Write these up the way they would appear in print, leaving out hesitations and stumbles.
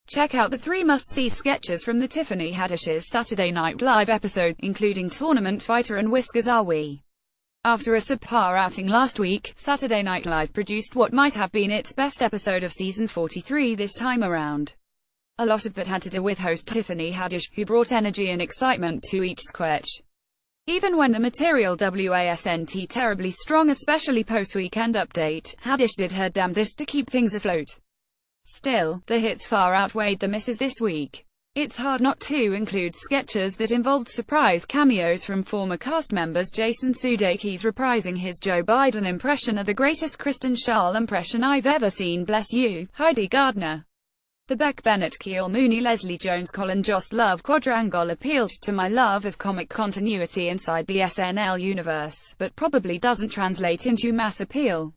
Check out the 3 must-see sketches from the Tiffany Haddish's Saturday Night Live episode, including Tournament Fighter and Whiskers Are We. After a subpar outing last week, Saturday Night Live produced what might have been its best episode of season 43 this time around. A lot of that had to do with host Tiffany Haddish, who brought energy and excitement to each sketch. Even when the material wasn't terribly strong, especially post-weekend update, Haddish did her damnedest to keep things afloat. Still, the hits far outweighed the misses this week. It's hard not to include sketches that involved surprise cameos from former cast members. Jason Sudeikis reprising his Joe Biden impression, of the greatest Kristen Schaal impression I've ever seen, bless you, Heidi Gardner. The Beck Bennett, Keel Mooney, Leslie Jones, Colin Jost love quadrangle appealed to my love of comic continuity inside the SNL universe, but probably doesn't translate into mass appeal.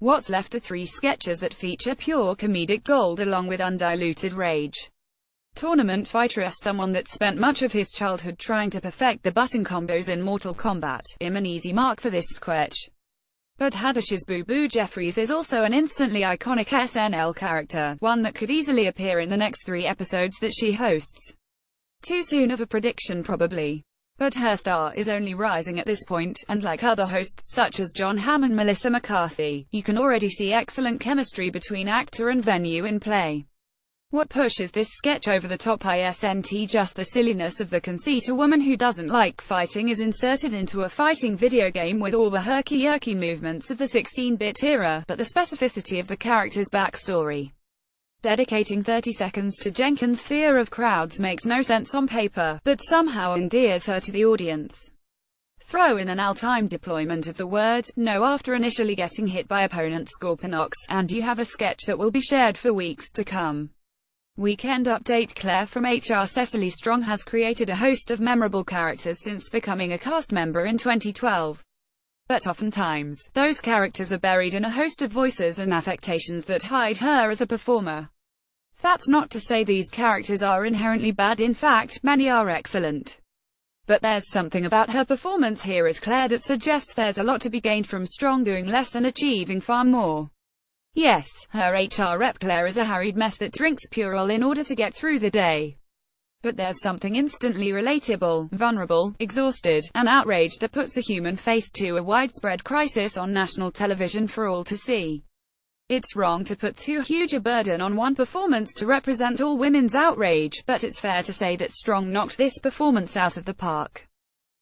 What's left are 3 sketches that feature pure comedic gold along with undiluted rage. Tournament Fighter, as someone that spent much of his childhood trying to perfect the button combos in Mortal Kombat, I'm an easy mark for this sketch. But Haddish's Boo Boo Jeffries is also an instantly iconic SNL character, one that could easily appear in the next 3 episodes that she hosts. Too soon of a prediction probably. But her star is only rising at this point, and like other hosts such as John Hamm and Melissa McCarthy, you can already see excellent chemistry between actor and venue in play. What pushes this sketch over the top isn't just the silliness of the conceit. A woman who doesn't like fighting is inserted into a fighting video game with all the herky-jerky movements of the 16-bit era, but the specificity of the character's backstory. Dedicating 30 seconds to Jenkins' fear of crowds makes no sense on paper, but somehow endears her to the audience. Throw in an all-time deployment of the word no after initially getting hit by opponent Scorponok, and you have a sketch that will be shared for weeks to come. Weekend update. Claire from HR. Cecily Strong has created a host of memorable characters since becoming a cast member in 2012. But oftentimes, those characters are buried in a host of voices and affectations that hide her as a performer. That's not to say these characters are inherently bad, in fact, many are excellent. But there's something about her performance here as Claire that suggests there's a lot to be gained from Strong doing less and achieving far more. Yes, her HR rep Claire is a harried mess that drinks Purell in order to get through the day. But there's something instantly relatable, vulnerable, exhausted, and outraged that puts a human face to a widespread crisis on national television for all to see. It's wrong to put too huge a burden on one performance to represent all women's outrage, but it's fair to say that Strong knocked this performance out of the park.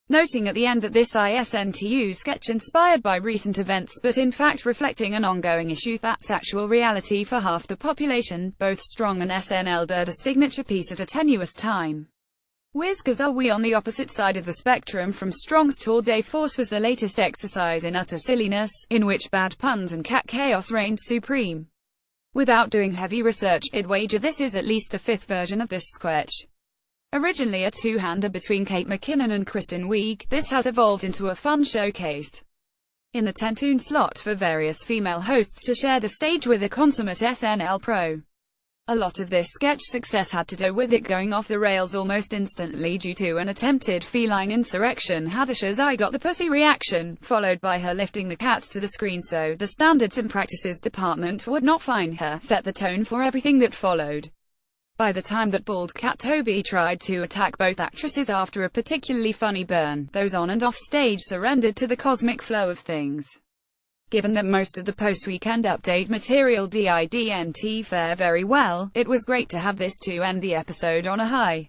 Noting at the end that this isn't sketch inspired by recent events but in fact reflecting an ongoing issue that's actual reality for half the population, both Strong and SNL did a signature piece at a tenuous time. Whiskers Are We, on the opposite side of the spectrum from Strong's tour de force, was the latest exercise in utter silliness, in which bad puns and cat chaos reigned supreme. Without doing heavy research, I'd wager this is at least the 5th version of this sketch. Originally a two-hander between Kate McKinnon and Kristen Wiig, this has evolved into a fun showcase in the 10-tune slot for various female hosts to share the stage with a consummate SNL pro. A lot of this sketch success had to do with it going off the rails almost instantly due to an attempted feline insurrection, Haddish's "I got the pussy" reaction, followed by her lifting the cats to the screen so the standards and practices department would not find her, set the tone for everything that followed. By the time that bald cat Toby tried to attack both actresses after a particularly funny burn, those on and off stage surrendered to the cosmic flow of things. Given that most of the post-weekend update material didn't fare very well, it was great to have this to end the episode on a high.